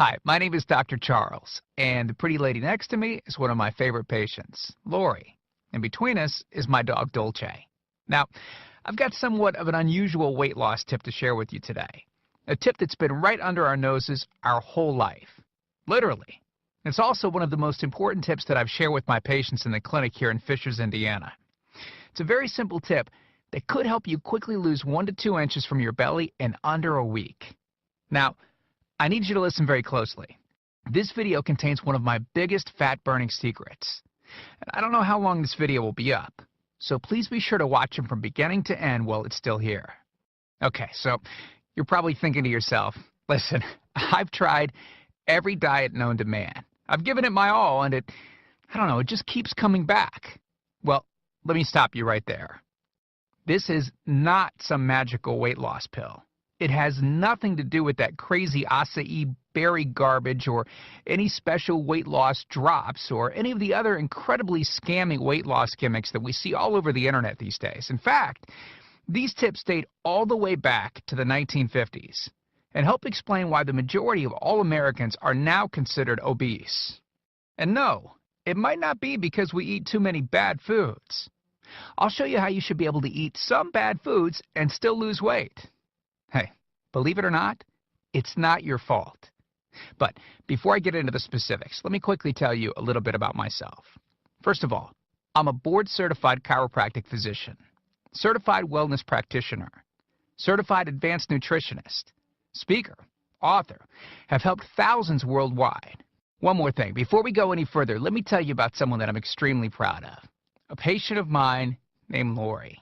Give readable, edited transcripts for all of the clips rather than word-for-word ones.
Hi, my name is Dr. Charles, and the pretty lady next to me is one of my favorite patients, Lori. And between us is my dog, Dolce. Now, I've got somewhat of an unusual weight loss tip to share with you today. A tip that's been right under our noses our whole life. Literally. It's also one of the most important tips that I've shared with my patients in the clinic here in Fishers, Indiana. It's a very simple tip that could help you quickly lose 1 to 2 inches from your belly in under a week. Now, I need you to listen very closely. This video contains one of my biggest fat-burning secrets. And I don't know how long this video will be up, so please be sure to watch it from beginning to end while it's still here. Okay, so you're probably thinking to yourself, listen, I've tried every diet known to man. I've given it my all, and it just keeps coming back. Well, let me stop you right there. This is not some magical weight loss pill. It has nothing to do with that crazy acai berry garbage or any special weight loss drops or any of the other incredibly scammy weight loss gimmicks that we see all over the internet these days. In fact, these tips date all the way back to the 1950s and help explain why the majority of all Americans are now considered obese. And no, it might not be because we eat too many bad foods. I'll show you how you should be able to eat some bad foods and still lose weight. Hey, believe it or not, it's not your fault. But before I get into the specifics, let me quickly tell you a little bit about myself. First of all, I'm a board-certified chiropractic physician, certified wellness practitioner, certified advanced nutritionist, speaker, author, have helped thousands worldwide. One more thing, before we go any further, let me tell you about someone that I'm extremely proud of, a patient of mine named Lori.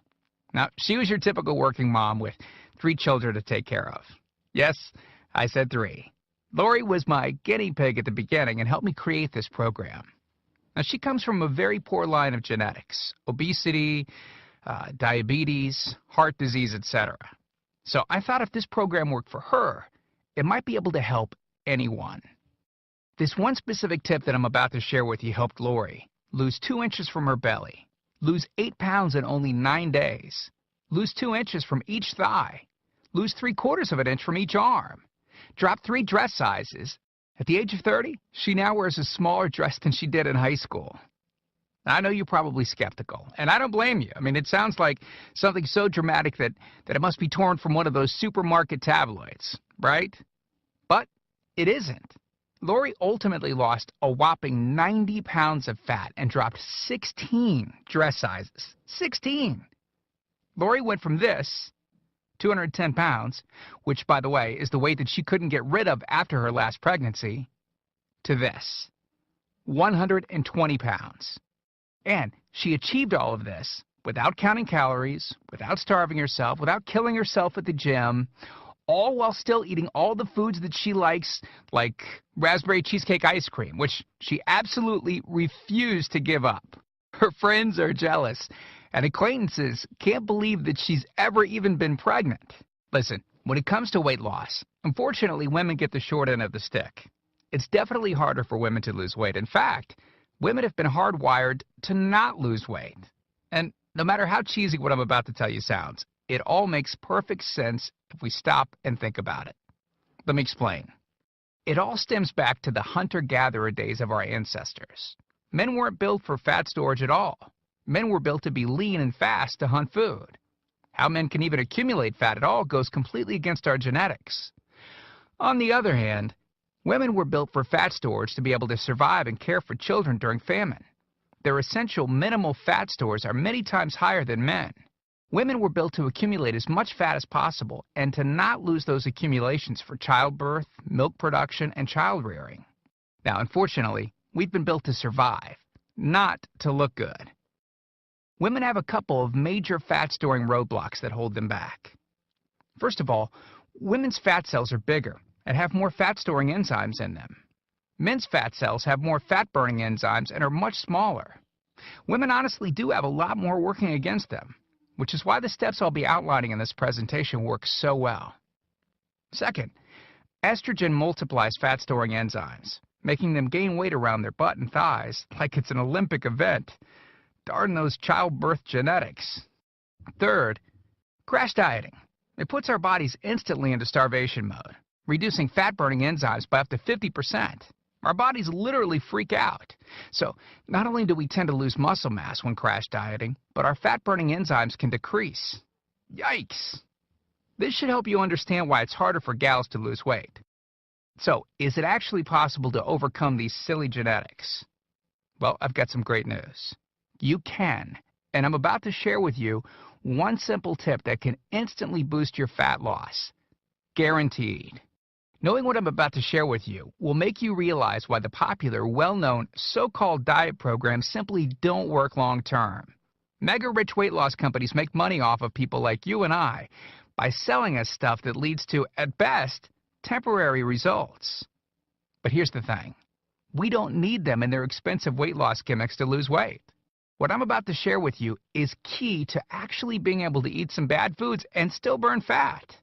Now, she was your typical working mom with 3 children to take care of. Yes, I said 3. Lori was my guinea pig at the beginning and helped me create this program. Now, she comes from a very poor line of genetics, obesity, diabetes, heart disease, etc. So I thought if this program worked for her, it might be able to help anyone. This one specific tip that I'm about to share with you helped Lori lose 2 inches from her belly, lose 8 pounds in only 9 days, lose 2 inches from each thigh, lose 3/4 of an inch from each arm, drop 3 dress sizes. At the age of 30, she now wears a smaller dress than she did in high school. I know you're probably skeptical, and I don't blame you. I mean, it sounds like something so dramatic that it must be torn from one of those supermarket tabloids, right? But it isn't. Lori ultimately lost a whopping 90 pounds of fat and dropped 16 dress sizes. 16! Lori went from this, 210 pounds, which, by the way, is the weight that she couldn't get rid of after her last pregnancy, to this, 120 pounds. And she achieved all of this without counting calories, without starving herself, without killing herself at the gym, all while still eating all the foods that she likes, like raspberry cheesecake ice cream, which she absolutely refused to give up. Her friends are jealous, and acquaintances can't believe that she's ever even been pregnant. Listen, when it comes to weight loss, unfortunately, women get the short end of the stick. It's definitely harder for women to lose weight. In fact, women have been hardwired to not lose weight. And no matter how cheesy what I'm about to tell you sounds, it all makes perfect sense if we stop and think about it. Let me explain. It all stems back to the hunter-gatherer days of our ancestors. Men weren't built for fat storage at all. Men were built to be lean and fast to hunt food. How men can even accumulate fat at all goes completely against our genetics. On the other hand, women were built for fat storage to be able to survive and care for children during famine. Their essential minimal fat stores are many times higher than men. Women were built to accumulate as much fat as possible and to not lose those accumulations for childbirth, milk production, and child rearing. Now, unfortunately, we've been built to survive, not to look good. Women have a couple of major fat-storing roadblocks that hold them back. First of all, women's fat cells are bigger and have more fat-storing enzymes in them. Men's fat cells have more fat-burning enzymes and are much smaller. Women honestly do have a lot more working against them, which is why the steps I'll be outlining in this presentation work so well. Second, estrogen multiplies fat-storing enzymes, making them gain weight around their butt and thighs like it's an Olympic event. Darn those childbirth genetics. Third, crash dieting. It puts our bodies instantly into starvation mode. reducing fat-burning enzymes by up to 50%. Our bodies literally freak out. So not only do we tend to lose muscle mass when crash dieting, but our fat-burning enzymes can decrease. Yikes! This should help you understand why it's harder for gals to lose weight. So, is it actually possible to overcome these silly genetics? Well, I've got some great news. You can, and I'm about to share with you one simple tip that can instantly boost your fat loss. Guaranteed. Knowing what I'm about to share with you will make you realize why the popular, well-known, so-called diet programs simply don't work long-term. Mega-rich weight loss companies make money off of people like you and I by selling us stuff that leads to, at best, temporary results. But here's the thing. We don't need them in their expensive weight loss gimmicks to lose weight. What I'm about to share with you is key to actually being able to eat some bad foods and still burn fat.